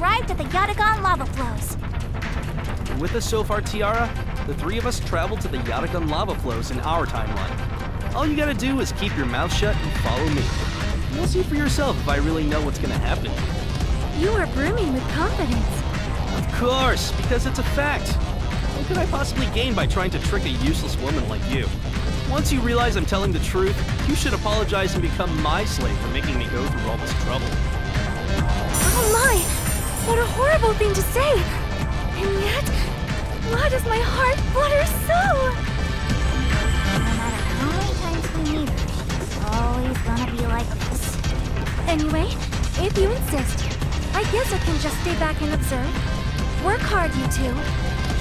arrived at the Yatagan lava flows. With us so far, Tiara, the three of us traveled to the Yatagan lava flows in our timeline. All you gotta do is keep your mouth shut and follow me. You'll see for yourself if I really know what's gonna happen. You are brimming with confidence. Of course, because it's a fact. What could I possibly gain by trying to trick a useless woman like you? Once you realize I'm telling the truth, you should apologize and become my slave for making me go through all this trouble. Oh my! What a horrible thing to say! And yet, why does my heart flutter so? No matter how many times we meet her, it's always gonna be like this. Anyway, if you insist, I guess I can just stay back and observe. Work hard, you two.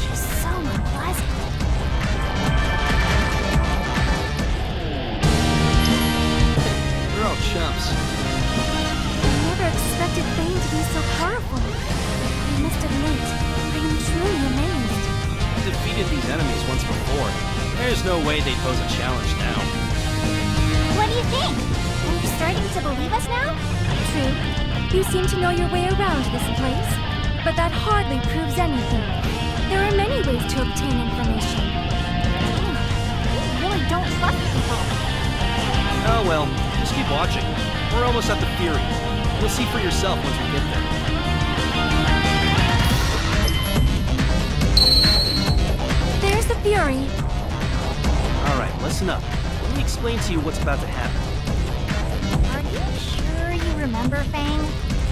She's so unpleasant. We're all chumps. I never expected Fang to be so powerful. I must admit, I am truly amazed. I defeated these enemies once before. There's no way they'd pose a challenge now. What do you think? Are you starting to believe us now? True. You seem to know your way around this place, but that hardly proves anything. There are many ways to obtain information. You really don't trust people. Oh well, just keep watching. We're almost at the Fury. You'll see for yourself once we get there. There's the Fury. Alright, listen up. Let me explain to you what's about to happen. Are you sure you remember, Fang?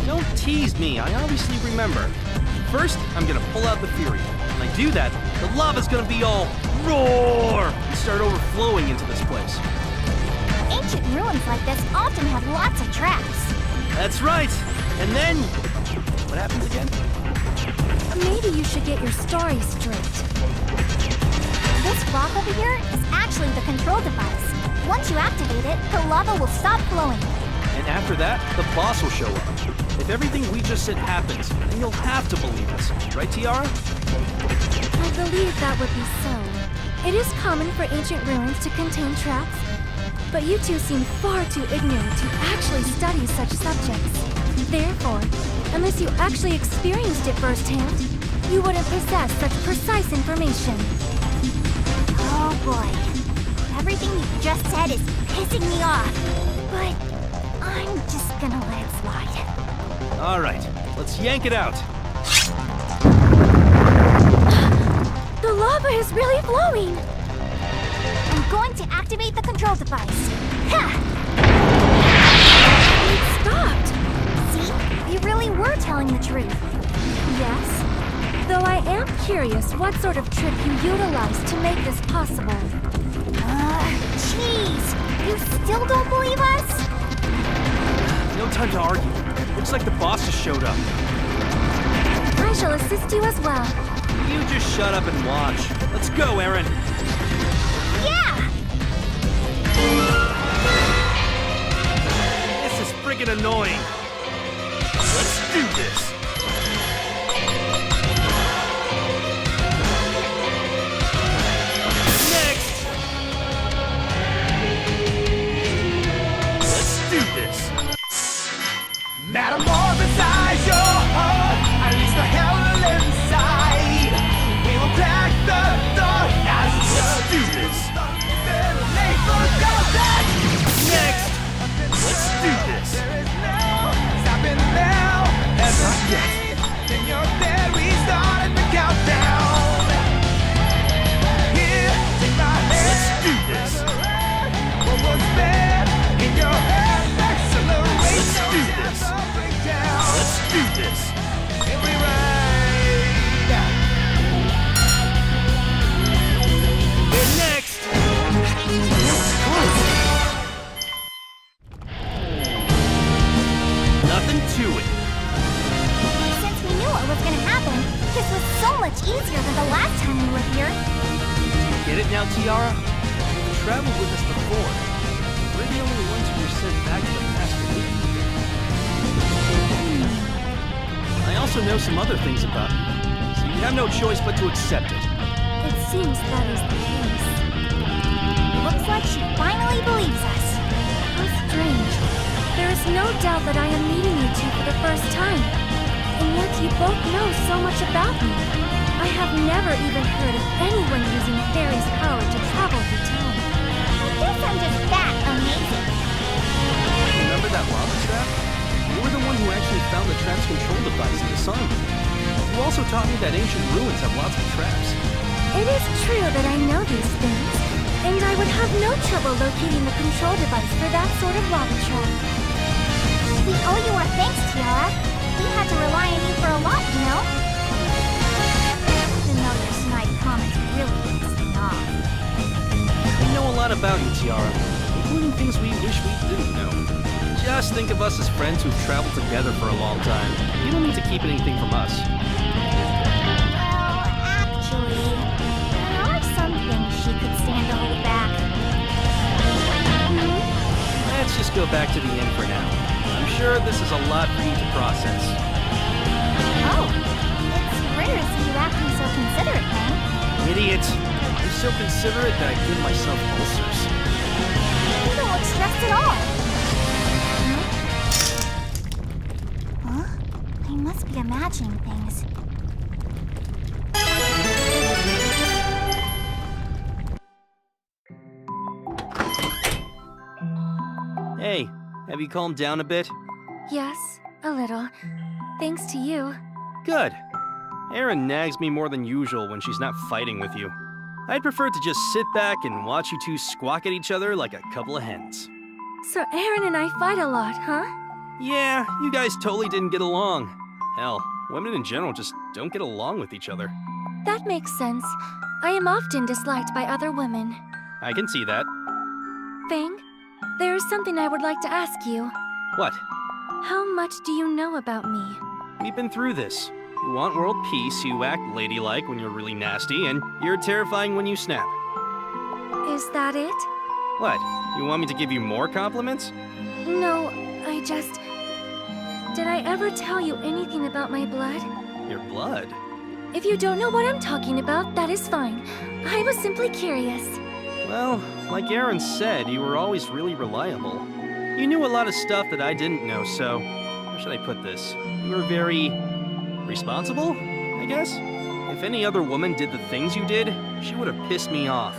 Don't tease me, I obviously remember. First, I'm gonna pull out the Fury. When I do that, the lava's gonna be all roar and start overflowing into this place. Ancient ruins like this often have lots of traps. That's right! And then... what happens again? Maybe you should get your story straight. This rock over here is actually the control device. Once you activate it, the lava will stop flowing. And after that, the boss will show up. If everything we just said happens, then you'll have to believe us. Right, Tiara? I believe that would be so. It is common for ancient ruins to contain traps, but you two seem far too ignorant to actually study such subjects. Therefore, unless you actually experienced it firsthand, you wouldn't possess such precise information. Oh boy. Everything you just said is pissing me off. But I'm just gonna let it slide. Alright, let's yank it out. The lava is really flowing! I'm going to activate the control device. Ha! It stopped! See? You really were telling the truth. Yes. Though I am curious what sort of trick you utilized to make this possible. Jeez! You still don't believe us? No time to argue. Looks like the boss just showed up. I shall assist you as well. You just shut up and watch. Let's go, Aaron. Yeah! This is friggin' annoying. Let's do this. Next. Let's do this. Metamorphosize your heart, unleash the hell inside. We will crack the door as Let's do this. Next. Let's do this. There is no stopping now. Not yet. In your bed, we started the countdown. Here, take my hand. Let's do this. What was there in your head? Acceleration. Let's do this. Let's do this. Every ride. Next. Nothing to it. Since we knew what was gonna happen, this was so much easier than the last time we were here. Get it now, Tiara? You've traveled with us before. We're the only ones who were sent back to the past to meet you. I also know some other things about you, so you have no choice but to accept it. It seems that is the case. Looks like she finally believes us. How strange. There is no doubt that I am meeting you two for the first time. And Yet you both know so much about me. I have never even heard of anyone using fairy's power to travel through time. I guess I'm just that amazing. Remember that lava trap? You were the one who actually found the trap's control device in the song. You also taught me that ancient ruins have lots of traps. It is true that I know these things, and I would have no trouble locating the control device for that sort of lava trap. We owe you our thanks, Tiara. We had to rely on you for a lot, you know? Even though your snide comments really pissed me off. We know a lot about you, Tiara, including things we wish we didn't know. Just think of us as friends who've traveled together for a long time. You don't need to keep anything from us. Well, actually, there are some things she could stand to hold back. Let's just go back to the inn for now. I'm sure this is a lot for you to process. Oh, it's rare to see you acting so considerate, Fang. Idiot! I'm so considerate that I give myself ulcers. You don't look stressed at all. Huh? I must be imagining things. Hey, have you calmed down a bit? Yes, a little. Thanks to you. Good. Erin nags me more than usual when she's not fighting with you. I'd prefer to just sit back and watch you two squawk at each other like a couple of hens. So Aaron and I fight a lot, huh? Yeah, you guys totally didn't get along. Hell, women in general just don't get along with each other. That makes sense. I am often disliked by other women. I can see that. Fang, there is something I would like to ask you. What? How much do you know about me? We've been through this. You want world peace, you act ladylike when you're really nasty, and you're terrifying when you snap. Is that it? What? You want me to give you more compliments? No, I just... Did I ever tell you anything about my blood? Your blood? If you don't know what I'm talking about, that is fine. I was simply curious. Well, like Aaron said, you were always really reliable. You knew a lot of stuff that I didn't know, so... How should I put this? You were very... responsible, I guess? If any other woman did the things you did, she would have pissed me off.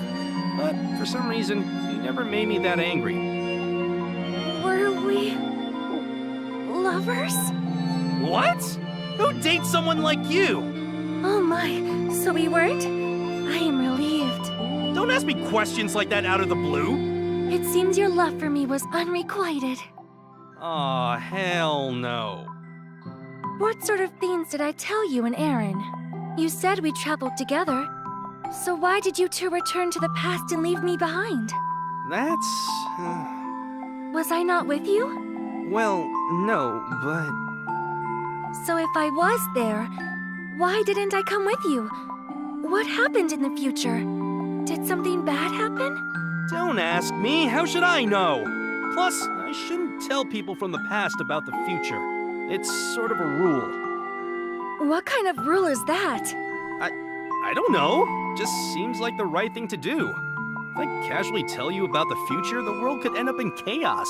But for some reason, you never made me that angry. Were we... lovers? What? Who dates someone like you? Oh my, so we weren't? I am relieved. Don't ask me questions like that out of the blue. It seems your love for me was unrequited. Aw, hell no. What sort of things did I tell you and Aaron? You said we traveled together. So why did you two return to the past and leave me behind? That's... Was I not with you? well, no, but... So if I was there, why didn't I come with you? What happened in the future? Did something bad happen? Don't ask me, how should I know? Plus, I shouldn't tell people from the past about the future. It's sort of a rule. What kind of rule is that? I don't know. Just seems like the right thing to do. If I casually tell you about the future, the world could end up in chaos.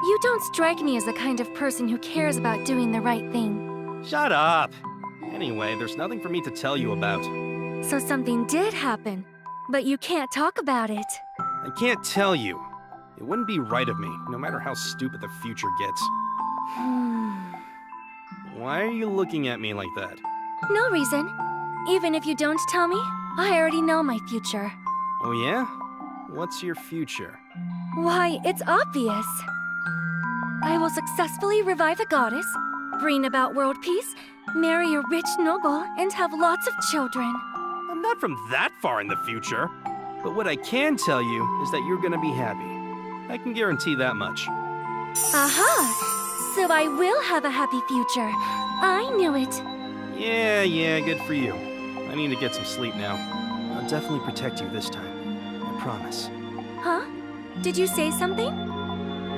You don't strike me as the kind of person who cares about doing the right thing. Shut up. Anyway, there's nothing for me to tell you about. So something did happen, but you can't talk about it. I can't tell you. It wouldn't be right of me, no matter how stupid the future gets. Why are you looking at me like that? No reason. Even if you don't tell me, I already know my future. Oh yeah? What's your future? Why, it's obvious. I will successfully revive a goddess, bring about world peace, marry a rich noble, and have lots of children. I'm not from that far in the future. But what I can tell you is that you're gonna be happy. I can guarantee that much. Aha! So I will have a happy future. I knew it. Yeah, good for you. I need to get some sleep now. I'll definitely protect you this time. I promise. Huh? Did you say something?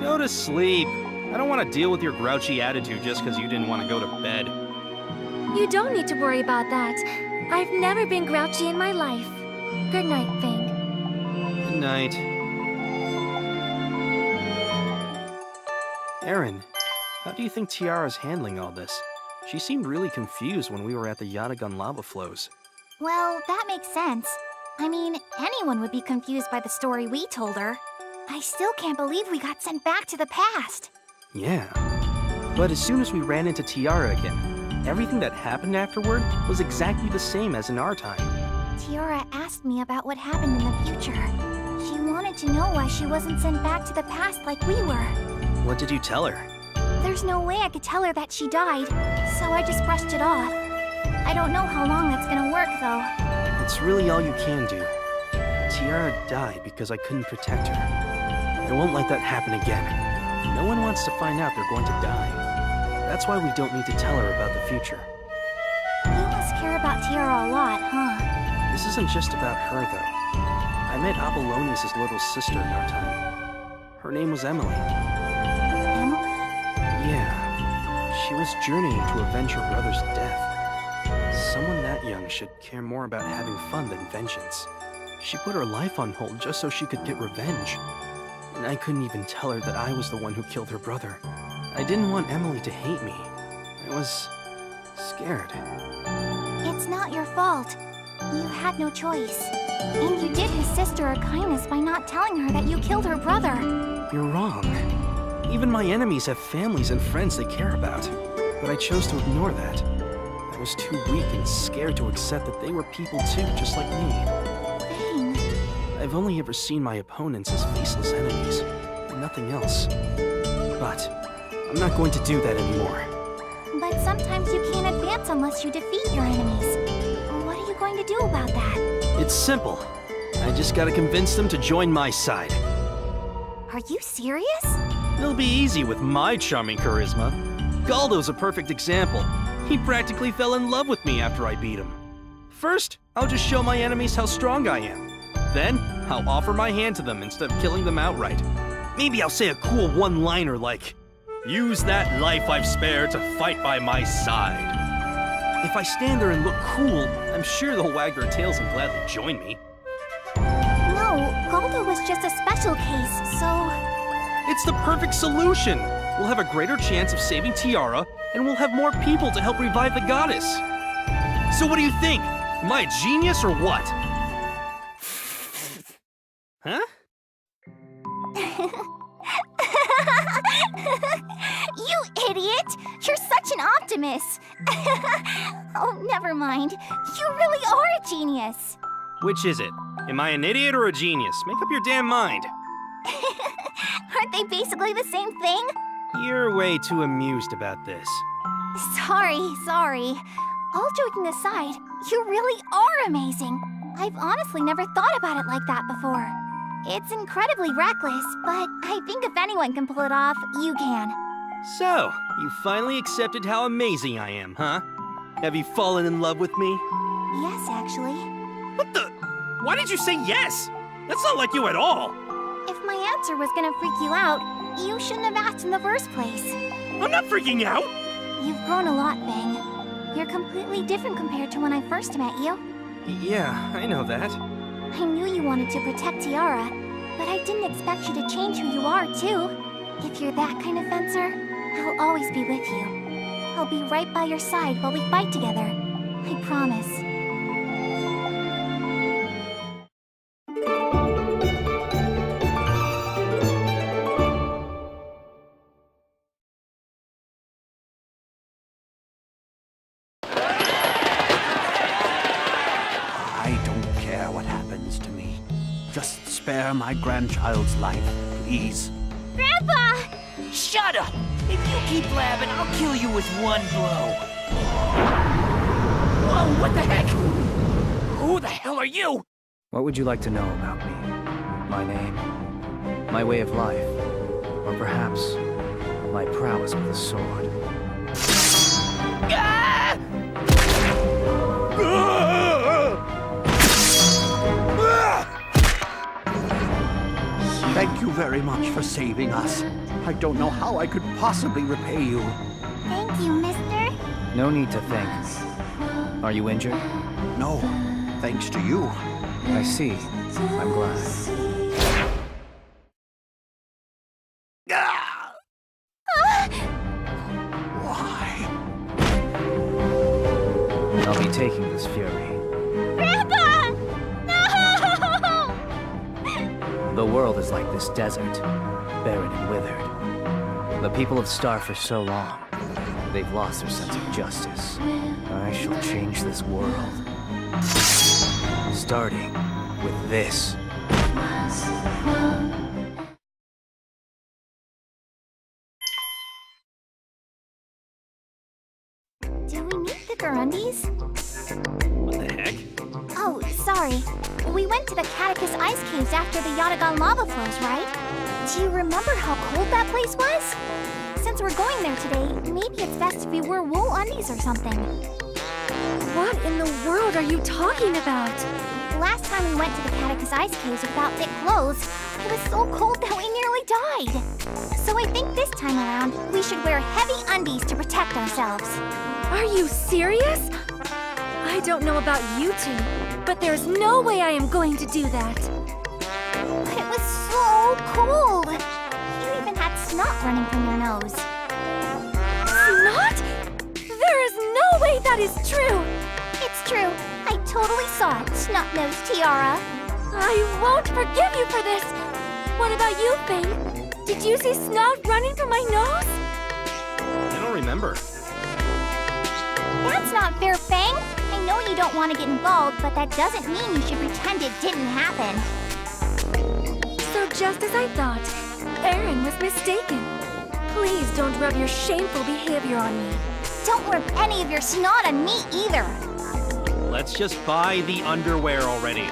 Go to sleep. I don't want to deal with your grouchy attitude just because you didn't want to go to bed. You don't need to worry about that. I've never been grouchy in my life. Good night, Fang. Good night. Aaron, how do you think Tiara's handling all this? She seemed really confused when we were at the Yatagan lava flows. Well, that makes sense. I mean, anyone would be confused by the story we told her. I still can't believe we got sent back to the past. Yeah. But as soon as we ran into Tiara again, everything that happened afterward was exactly the same as in our time. Tiara asked me about what happened in the future. She wanted to know why she wasn't sent back to the past like we were. What did you tell her? There's no way I could tell her that she died, so I just brushed it off. I don't know how long that's gonna work, though. It's really all you can do. Tiara died because I couldn't protect her. I won't let that happen again. No one wants to find out they're going to die. That's why we don't need to tell her about the future. You must care about Tiara a lot, huh? This isn't just about her, though. I met Apollonius' little sister in our time. Her name was Emily. Emily? Yeah. She was journeying to avenge her brother's death. Someone that young should care more about having fun than vengeance. She put her life on hold just so she could get revenge. And I couldn't even tell her that I was the one who killed her brother. I didn't want Emily to hate me. I was scared. It's not your fault. You had no choice. And you did his sister a kindness by not telling her that you killed her brother. You're wrong. Even my enemies have families and friends they care about. But I chose to ignore that. I was too weak and scared to accept that they were people too, just like me. Fang. I've only ever seen my opponents as faceless enemies, and nothing else. But I'm not going to do that anymore. But sometimes you can't advance unless you defeat your enemies. What are you going to do about that? It's simple. I just gotta convince them to join my side. Are you serious? It'll be easy with my charming charisma. Galdo's a perfect example. He practically fell in love with me after I beat him. First, I'll just show my enemies how strong I am. Then, I'll offer my hand to them instead of killing them outright. Maybe I'll say a cool one-liner like, "Use that life I've spared to fight by my side." If I stand there and look cool, I'm sure they'll wag their tails and gladly join me. No, Galdo was just a special case, so... It's the perfect solution! We'll have a greater chance of saving Tiara, and we'll have more people to help revive the goddess. So what do you think? Am I a genius or what? Huh? You idiot! You're such an optimist! Oh, never mind. You really are a genius! Which is it? Am I an idiot or a genius? Make up your damn mind. Aren't they basically the same thing? You're way too amused about this. Sorry. All joking aside, you really are amazing. I've honestly never thought about it like that before. It's incredibly reckless, but I think if anyone can pull it off, you can. So, you finally accepted how amazing I am, huh? Have you fallen in love with me? Yes, actually. What the? Why did you say yes? That's not like you at all. If my answer was gonna freak you out, you shouldn't have asked in the first place. I'm not freaking out. You've grown a lot, Fang. You're completely different compared to when I first met you. Yeah, I know that. I knew you wanted to protect Tiara, but I didn't expect you to change who you are, too. If you're that kind of fencer, I'll always be with you. I'll be right by your side while we fight together. I promise. I don't care what happens to me. Just spare my grandchild's life, please. Grandpa! Shut up! If you keep blabbing, I'll kill you with one blow. Whoa, what the heck? Who the hell are you? What would you like to know about me? My name, my way of life, or perhaps my prowess with a sword? Ah! Thank you very much for saving us. I don't know how I could possibly repay you. Thank you, mister. No need to thank. Are you injured? No, thanks to you. I see. I'm glad. Why? taking this fury. Grandpa! No! The world is like this desert, barren and withered. The people have starved for so long, they've lost their sense of justice. I shall change this world. Starting with this. Do we meet the Garundis? What the heck? Oh, sorry. We went to the Catechus ice caves after the Yatagan lava flows, right? Do you remember how cold that place was? Since we're going there today, maybe it's best if we wear wool undies or something. What in the world are you talking about? Last time we went to the Catechus ice caves without thick clothes, it was so cold that we nearly died. So I think this time around, we should wear heavy undies to protect ourselves. Are you serious? I don't know about you two, but there's no way I am going to do that. But it was so cold. You even had snot running from your nose. Snot? There is no way that is true! It's true. I totally saw it, snot-nosed Tiara. I won't forgive you for this! What about you, Fang? Did you see snot running from my nose? I don't remember. That's not fair, Fang. I know you don't want to get involved, but that doesn't mean you should pretend it didn't happen. So just as I thought, Aaron was mistaken. Please don't rub your shameful behavior on me. Don't rub any of your snot on me either. Let's just buy the underwear already.